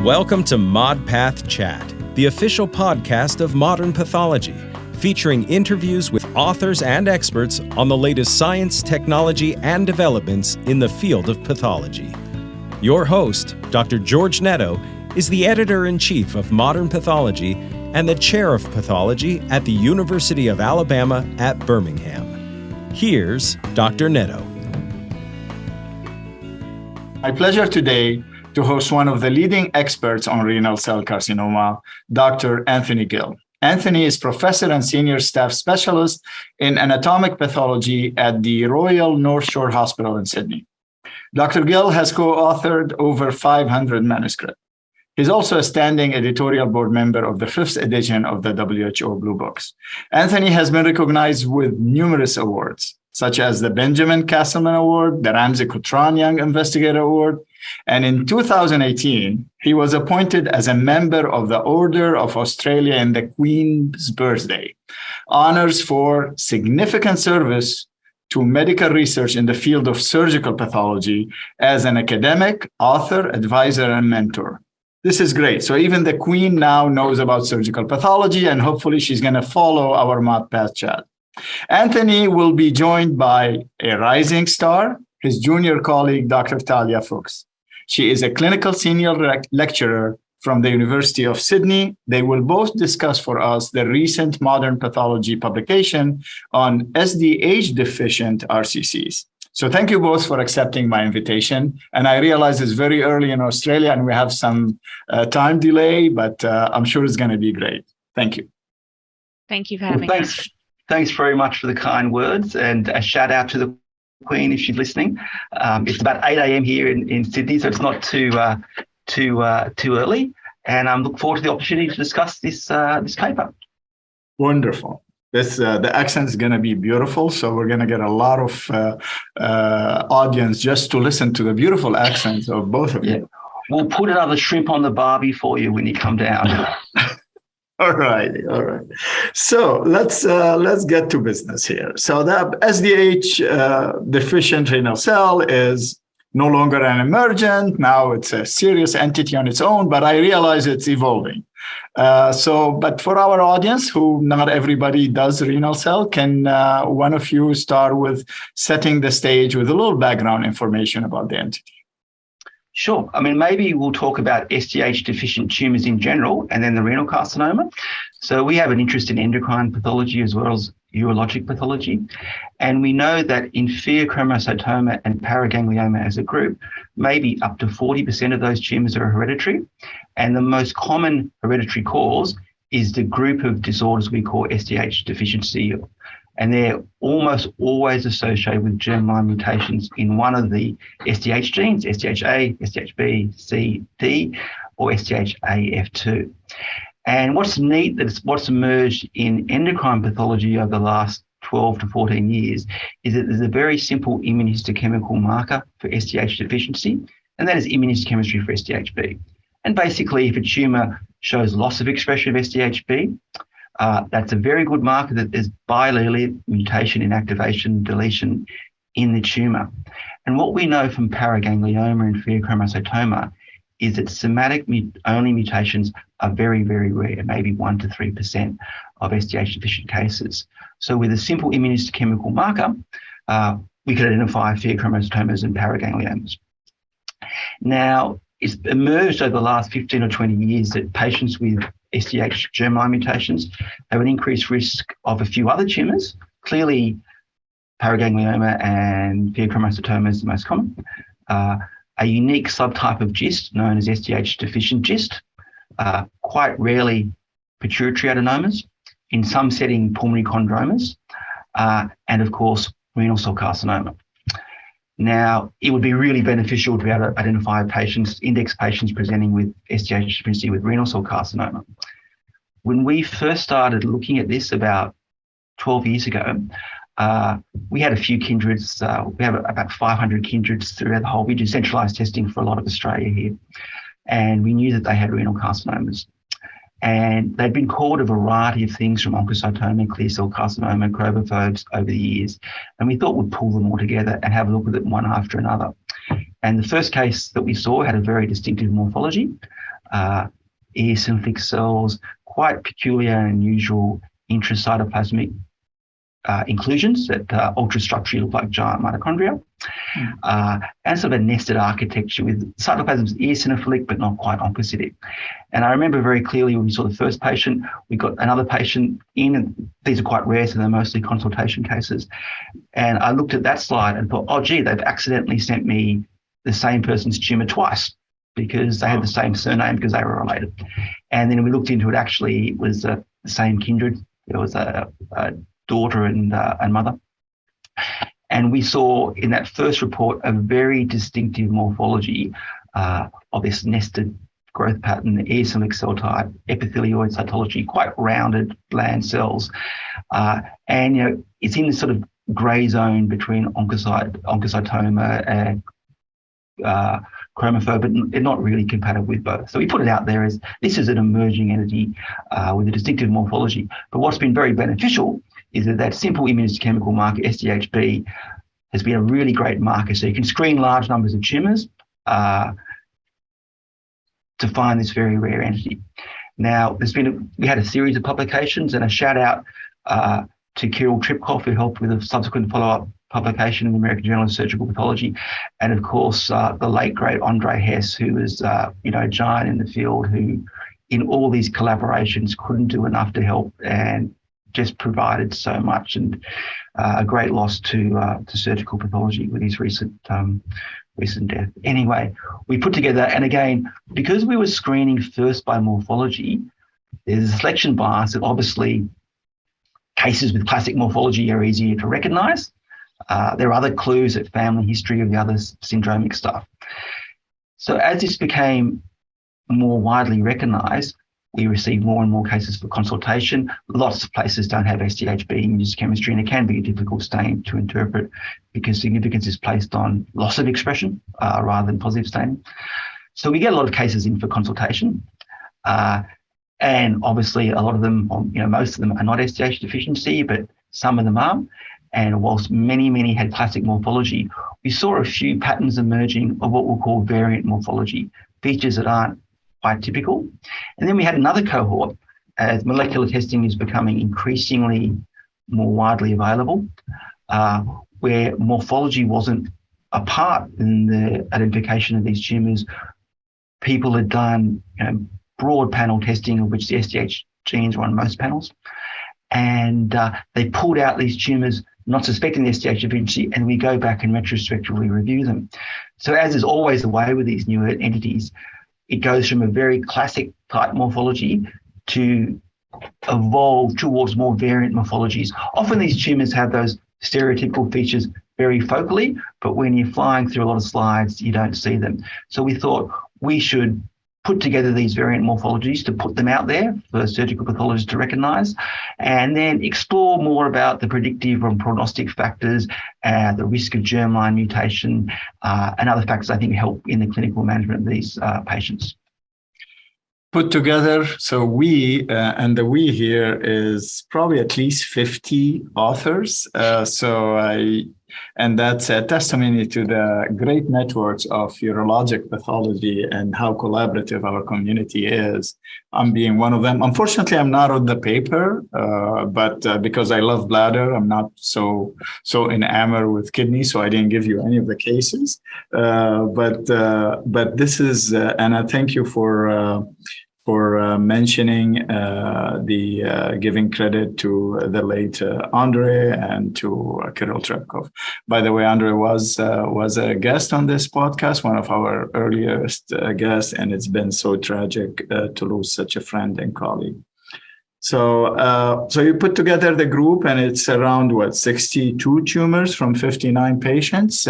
Welcome to ModPath Chat, the official podcast of Modern Pathology, featuring interviews with authors and experts on the latest science, technology, and developments in the field of pathology. Your host, Dr. George Netto, is the editor-in-chief of Modern Pathology and the chair of pathology at the University of Alabama at Birmingham. Here's Dr. Netto. My pleasure today to host one of the leading experts on renal cell carcinoma, Dr. Anthony Gill. Anthony is professor and senior staff specialist in anatomic pathology at the Royal North Shore Hospital in Sydney. Dr. Gill has co-authored over 500 manuscripts. He's also a standing editorial board member of the 5th edition of the WHO Blue Books. Anthony has been recognized with numerous awards, such as the Benjamin Castleman Award, the Ramsey Coutran Young Investigator Award, and in 2018, he was appointed as a member of the Order of Australia in the Queen's Birthday, honors for significant service to medical research in the field of surgical pathology as an academic, author, advisor, and mentor. This is great. So even the Queen now knows about surgical pathology, and hopefully she's going to follow our ModPath chat. Anthony will be joined by a rising star, his junior colleague, Dr. Talia Fuchs. She is a clinical senior lecturer from the University of Sydney. They will both discuss for us the recent Modern Pathology publication on SDH deficient RCCs. So thank you both for accepting my invitation. And I realize it's very early in Australia and we have some time delay, but I'm sure it's going to be great. Thank you. Thank you for having us. Thanks very much for the kind words, and a shout out to the Queen if she's listening. It's about 8 a.m. here in Sydney, so it's not too early. And I look forward to the opportunity to discuss this paper. Wonderful. The accent is going to be beautiful, so we're going to get a lot of audience just to listen to the beautiful accents of both of you. We'll put another shrimp on the barbie for you when you come down. All right. So let's get to business here. So the SDH deficient renal cell is no longer an emergent. Now it's a serious entity on its own, but I realize it's evolving. But for our audience, who not everybody does renal cell, can one of you start with setting the stage with a little background information about the entity? Sure. I mean, maybe we'll talk about SDH deficient tumours in general and then the renal carcinoma. So we have an interest in endocrine pathology as well as urologic pathology. And we know that in pheochromocytoma and paraganglioma as a group, maybe up to 40% of those tumours are hereditary. And the most common hereditary cause is the group of disorders we call SDH deficiency. And they're almost always associated with germline mutations in one of the SDH genes, SDHA, SDHB, C, D, or SDHAF2. And what's neat, what's emerged in endocrine pathology over the last 12 to 14 years is that there's a very simple immunohistochemical marker for SDH deficiency, and that is immunohistochemistry for SDHB. And basically, if a tumour shows loss of expression of SDHB, that's a very good marker that there's biallelic mutation, inactivation, deletion in the tumour. And what we know from paraganglioma and pheochromocytoma is that somatic-only mutations are very, very rare, maybe 1 to 3% of SDH-deficient cases. So with a simple immunohistochemical marker, we could identify pheochromocytomas and paragangliomas. Now, it's emerged over the last 15 or 20 years that patients with SDH germline mutations have an increased risk of a few other tumours. Clearly, paraganglioma and pheochromocytoma is the most common. A unique subtype of GIST known as SDH deficient GIST, quite rarely pituitary adenomas, in some setting pulmonary chondromas, and of course, renal cell carcinoma. Now, it would be really beneficial to be able to identify index patients presenting with SDH deficiency with renal cell carcinoma. When we first started looking at this about 12 years ago, we had a few kindreds. We have about 500 kindreds throughout the whole. We do centralised testing for a lot of Australia here. And we knew that they had renal carcinomas. And they'd been called a variety of things from oncocytoma, clear cell carcinoma, chromophobes over the years. And we thought we'd pull them all together and have a look at them one after another. And the first case that we saw had a very distinctive morphology. eosinophilic cells, quite peculiar and unusual intracytoplasmic inclusions that ultrastructurally look like giant mitochondria, and sort of a nested architecture with cytoplasms eosinophilic but not quite oncocytic. And I remember very clearly when we saw the first patient, we got another patient in, and these are quite rare, so they're mostly consultation cases. And I looked at that slide and thought, oh, gee, they've accidentally sent me the same person's tumour twice because they had the same surname because they were related. And then we looked into it, actually it was the same kindred. There was a daughter and mother. And we saw in that first report a very distinctive morphology of this nested growth pattern, the eosinophilic cell type, epithelioid cytology, quite rounded, bland cells. And, you know, it's in this sort of grey zone between oncocytoma and chromophobe, but they're not really compatible with both. So we put it out there as this is an emerging entity with a distinctive morphology. But what's been very beneficial is that simple immunohistochemical marker, SDHB, has been a really great marker. So you can screen large numbers of tumours to find this very rare entity. Now, we had a series of publications, and a shout out to Kirill Tripkov, who helped with a subsequent follow-up publication in the American Journal of Surgical Pathology, and of course the late great Andre Hess, who was a giant in the field, who in all these collaborations couldn't do enough to help and just provided so much, and a great loss to surgical pathology with his recent death. Anyway, we put together, and again, because we were screening first by morphology, there's a selection bias that obviously cases with classic morphology are easier to recognise. There are other clues at family history of the other syndromic stuff. So as this became more widely recognised, we received more and more cases for consultation. Lots of places don't have SDHB immunohistochemistry, and it can be a difficult stain to interpret because significance is placed on loss of expression rather than positive staining. So we get a lot of cases in for consultation. And obviously a lot of them, most of them are not SDH deficiency, but some of them are. And whilst many had classic morphology, we saw a few patterns emerging of what we'll call variant morphology, features that aren't quite typical. And then we had another cohort as molecular testing is becoming increasingly more widely available, where morphology wasn't a part in the identification of these tumours. People had done broad panel testing, of which the SDH genes were on most panels, and they pulled out these tumours not suspecting the SDH deficiency, and we go back and retrospectively review them. So as is always the way with these newer entities, it goes from a very classic type morphology to evolve towards more variant morphologies. Often these tumours have those stereotypical features very focally, but when you're flying through a lot of slides, you don't see them. So we thought we should put together these variant morphologies to put them out there for surgical pathologists to recognise, and then explore more about the predictive and prognostic factors, the risk of germline mutation, and other factors I think help in the clinical management of these patients. Put together, so we, and the we here is probably at least 50 authors. And that's a testimony to the great networks of urologic pathology and how collaborative our community is. I'm being one of them. Unfortunately, I'm not on the paper, but because I love bladder, I'm not so enamored with kidney, so I didn't give you any of the cases. But this is, and I thank you for mentioning giving credit to the late Andre and to Kirill Trepkov. By the way, Andre was a guest on this podcast, one of our earliest guests, and it's been so tragic to lose such a friend and colleague. So you put together the group, and it's around 62 tumors from 59 patients.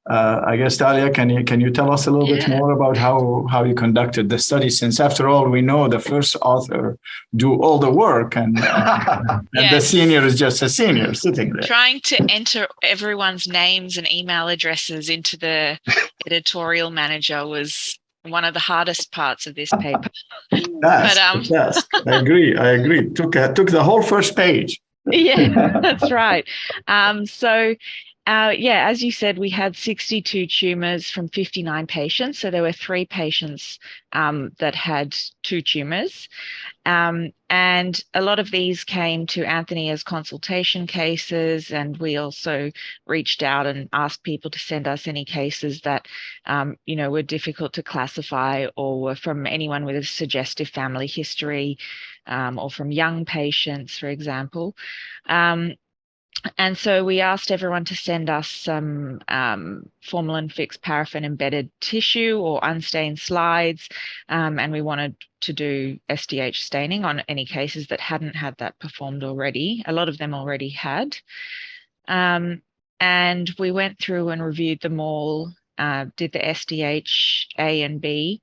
I guess, Talia, can you tell us a little bit more about how you conducted the study? Since after all, we know the first author do all the work, and the senior is just a senior sitting there. Trying to enter everyone's names and email addresses into the editorial manager was one of the hardest parts of this paper. Yes, I agree. Took the whole first page. Yeah, that's right. So Yeah, as you said, we had 62 tumors from 59 patients. So there were 3 patients that had 2 tumors. And a lot of these came to Anthony as consultation cases. And we also reached out and asked people to send us any cases that, were difficult to classify or were from anyone with a suggestive family history, or from young patients, for example. And so we asked everyone to send us some formalin-fixed paraffin-embedded tissue or unstained slides, and we wanted to do SDH staining on any cases that hadn't had that performed already. A lot of them already had. And we went through and reviewed them all, did the SDH A and B,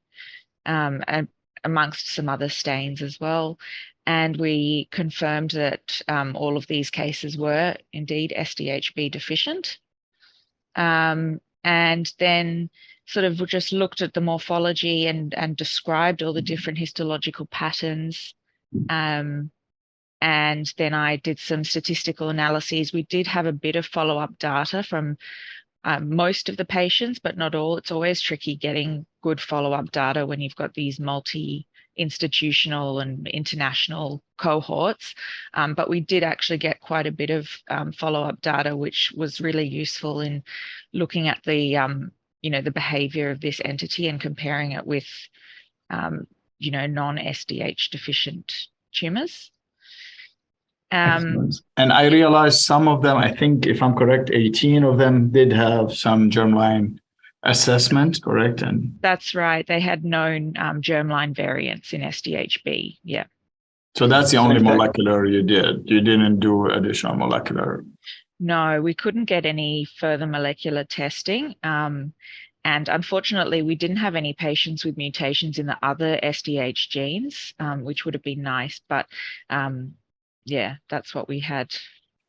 and amongst some other stains as well. And we confirmed that all of these cases were indeed SDHB deficient. And then sort of just looked at the morphology and described all the different histological patterns. And then I did some statistical analyses. We did have a bit of follow-up data from most of the patients, but not all. It's always tricky getting good follow-up data when you've got these multi-institutional and international cohorts. But we did actually get quite a bit of follow-up data, which was really useful in looking at the, the behavior of this entity and comparing it with, non-SDH deficient tumors. And I realized some of them, I think if I'm correct, 18 of them did have some germline assessment, correct? And that's right. They had known germline variants in SDHB. Yeah. So that's the only molecular you did. You didn't do additional molecular. No, we couldn't get any further molecular testing. And unfortunately, we didn't have any patients with mutations in the other SDH genes, which would have been nice. But yeah, that's what we had.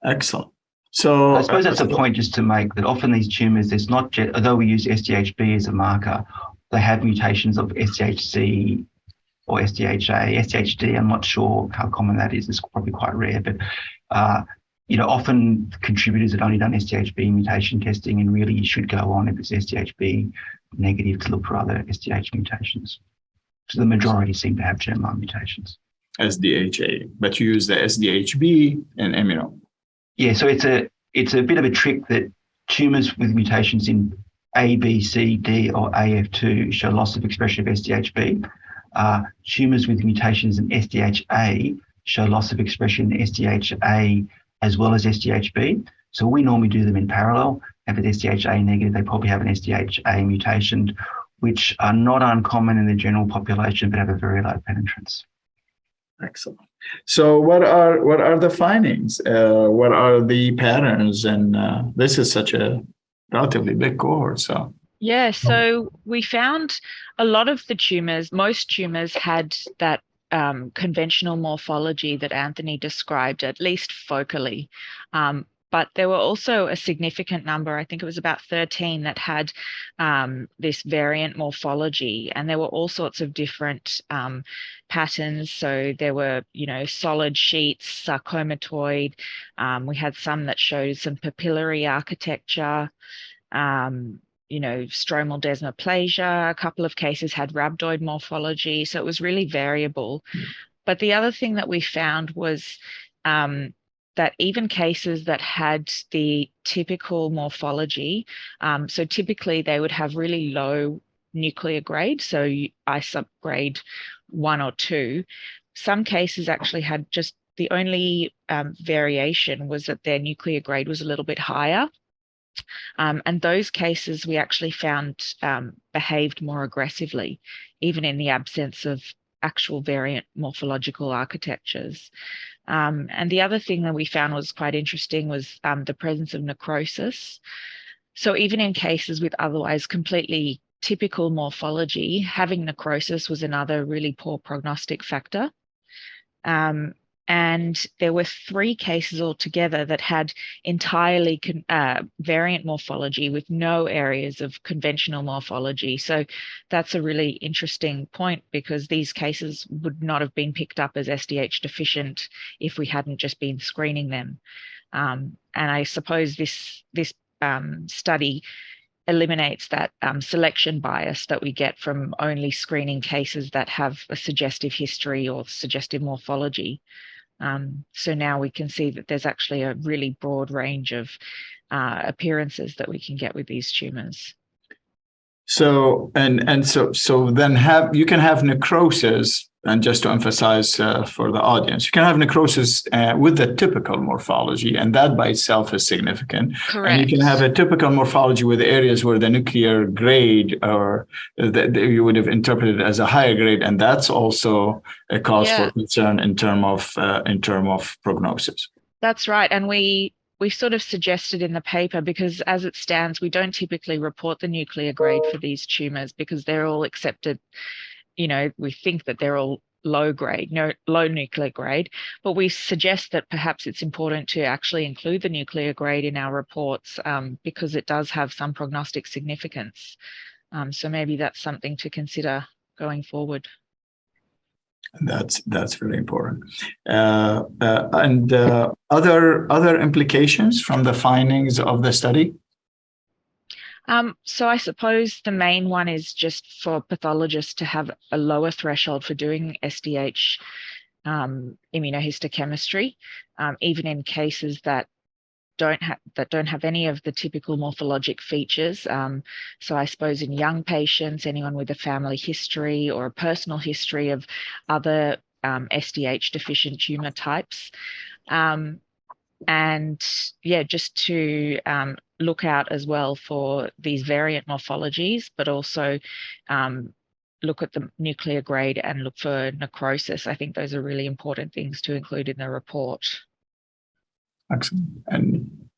Excellent. So I suppose that's a point just to make, that often these tumors, there's not just, although we use SDHB as a marker, they have mutations of SDHC or SDHA, SDHD. I'm not sure how common that is. It's probably quite rare, but often contributors have only done SDHB mutation testing, and really you should go on, if it's SDHB negative, to look for other SDH mutations. So the majority seem to have germline mutations. SDHA, but you use the SDHB and immuno. Yeah, so it's a bit of a trick that tumors with mutations in A, B, C, D, or AF2 show loss of expression of SDHB. Tumors with mutations in SDHA show loss of expression in SDHA as well as SDHB. So we normally do them in parallel. If it's SDHA negative, they probably have an SDHA mutation, which are not uncommon in the general population, but have a very low penetrance. Excellent. So what are the findings? What are the patterns? And this is such a relatively big cohort. So yeah, so we found a lot of the tumors, most tumors had that conventional morphology that Anthony described, at least focally. But there were also a significant number, I think it was about 13, that had this variant morphology, and there were all sorts of different patterns. So there were, solid sheets, sarcomatoid. We had some that showed some papillary architecture, stromal desmoplasia. A couple of cases had rhabdoid morphology. So it was really variable. But the other thing that we found was that even cases that had the typical morphology, so typically they would have really low nuclear grade, so ISUP grade 1 or 2. Some cases actually had just the only variation was that their nuclear grade was a little bit higher. And those cases we actually found behaved more aggressively, even in the absence of actual variant morphological architectures. And the other thing that we found was quite interesting was the presence of necrosis. So even in cases with otherwise completely typical morphology, having necrosis was another really poor prognostic factor. And there were 3 cases altogether that had entirely variant morphology with no areas of conventional morphology. So that's a really interesting point, because these cases would not have been picked up as SDH deficient if we hadn't just been screening them. And I suppose this study eliminates that selection bias that we get from only screening cases that have a suggestive history or suggestive morphology. So now we can see that there's actually a really broad range of appearances that we can get with these tumors. So then you can have necrosis, and just to emphasize for the audience, you can have necrosis with the typical morphology, and that by itself is significant. Correct. And you can have a typical morphology with areas where the nuclear grade or that you would have interpreted as a higher grade, and that's also a cause for concern in term of prognosis. That's right, and we sort of suggested in the paper, because as it stands, we don't typically report the nuclear grade for these tumors because they're all accepted. We think that they're all low nuclear grade, but we suggest that perhaps it's important to actually include the nuclear grade in our reports because it does have some prognostic significance. So maybe that's something to consider going forward. That's very important. And other implications from the findings of the study? So I suppose the main one is just for pathologists to have a lower threshold for doing SDH immunohistochemistry, even in cases that don't have any of the typical morphologic features. So I suppose in young patients, anyone with a family history or a personal history of other SDH deficient tumor types. And just to look out as well for these variant morphologies, but also look at the nuclear grade and look for necrosis. I think those are really important things to include in the report. Excellent. And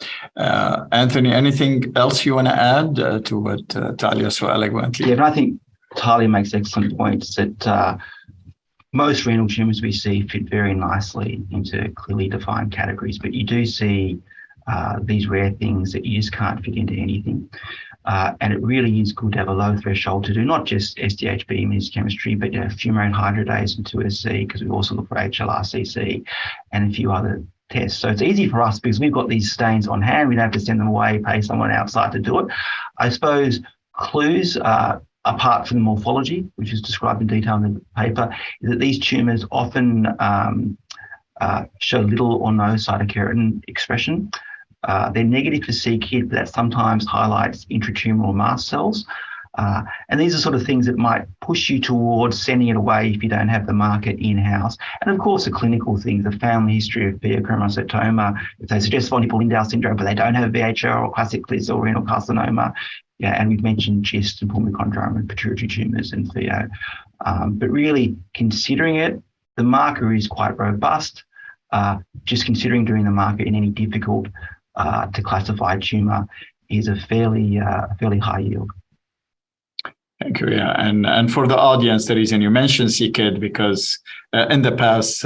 Anthony, anything else you want to add to what Talia so eloquently? Yeah, but I think Talia makes excellent points that most renal tumors we see fit very nicely into clearly defined categories, but you do see these rare things that you just can't fit into anything. And it really is good to have a low threshold to do not just SDHB immunohistochemistry, but fumarate hydrodase and 2SC, because we also look for HLRCC and a few other tests. So it's easy for us because we've got these stains on hand. We don't have to send them away, pay someone outside to do it. I suppose clues apart from the morphology, which is described in detail in the paper, is that these tumours often show little or no cytokeratin expression. They're negative for c-KIT, but that sometimes highlights intratumoral mast cells. And these are sort of things that might push you towards sending it away if you don't have the market in-house. And of course, the clinical things, the family history of pheochromocytoma, if they suggest von Hippel-Lindau syndrome, but they don't have VHL or classic CLIS or renal carcinoma. Yeah, and we've mentioned GIST and pulmonary chondroma and pituitary tumours and pheo. But really considering it, the marker is quite robust. Just considering doing the marker in any difficult to classify tumour is a fairly high yield. Thank you. Yeah, and for the audience, the reason you mentioned c-KIT because in the past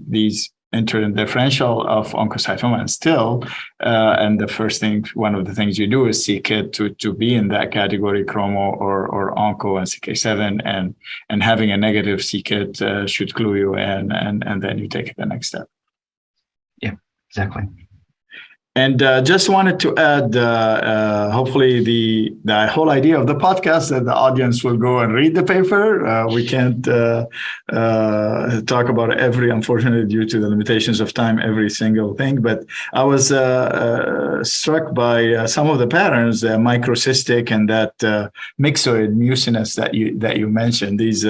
these enter in differential of oncocytoma and still, and the first thing, one of the things you do is c-KIT to be in that category, chromo or onco and CK7, and having a negative c-KIT should clue you in, and then you take it the next step. Yeah, exactly. And just wanted to add, hopefully the whole idea of the podcast that the audience will go and read the paper. We can't talk about unfortunately, due to the limitations of time, every single thing. But I was struck by some of the patterns, microcystic and that myxoid mucinous that you mentioned. These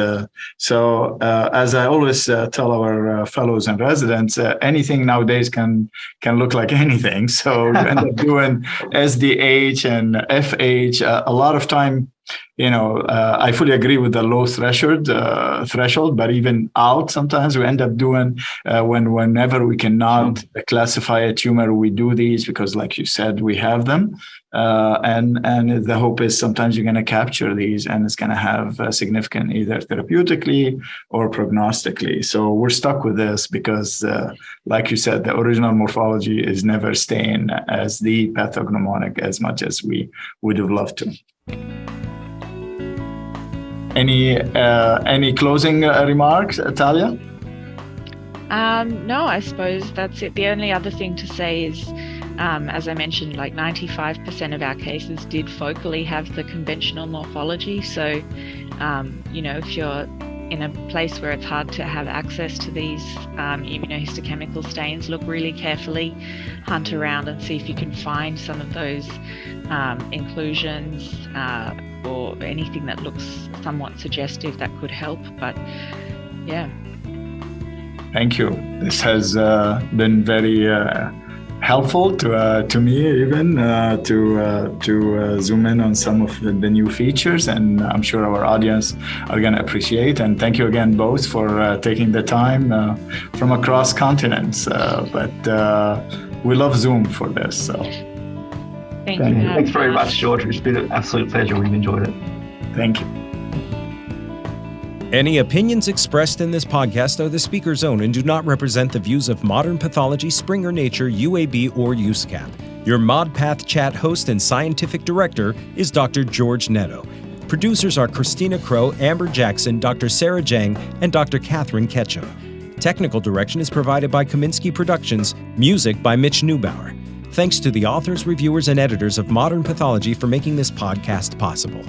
so as I always tell our fellows and residents, anything nowadays can look like anything. So we end up doing SDH and FH. A lot of time, I fully agree with the low threshold, but even out sometimes we end up doing whenever we cannot classify a tumor, we do these because, like you said, we have them. And the hope is sometimes you're going to capture these and it's going to have significant either therapeutically or prognostically. So we're stuck with this because, like you said, the original morphology is never staying as the pathognomonic as much as we would have loved to. Any closing remarks, Talia? No, I suppose that's it. The only other thing to say is As I mentioned, like 95% of our cases did focally have the conventional morphology. So, if you're in a place where it's hard to have access to these immunohistochemical stains, look really carefully, hunt around and see if you can find some of those inclusions or anything that looks somewhat suggestive that could help. But yeah. Thank you. This has been very helpful to me, even to zoom in on some of the new features, and I'm sure our audience are going to appreciate. And thank you again both for taking the time from across continents. But we love Zoom for this. So thank you. Thanks very much, George. It's been an absolute pleasure. We've enjoyed it. Thank you. Any opinions expressed in this podcast are the speaker's own and do not represent the views of Modern Pathology, Springer Nature, UAB, or USCAP. Your ModPath chat host and scientific director is Dr. George Netto. Producers are Christina Crow, Amber Jackson, Dr. Sarah Jang, and Dr. Catherine Ketchum. Technical direction is provided by Kaminsky Productions, music by Mitch Neubauer. Thanks to the authors, reviewers, and editors of Modern Pathology for making this podcast possible.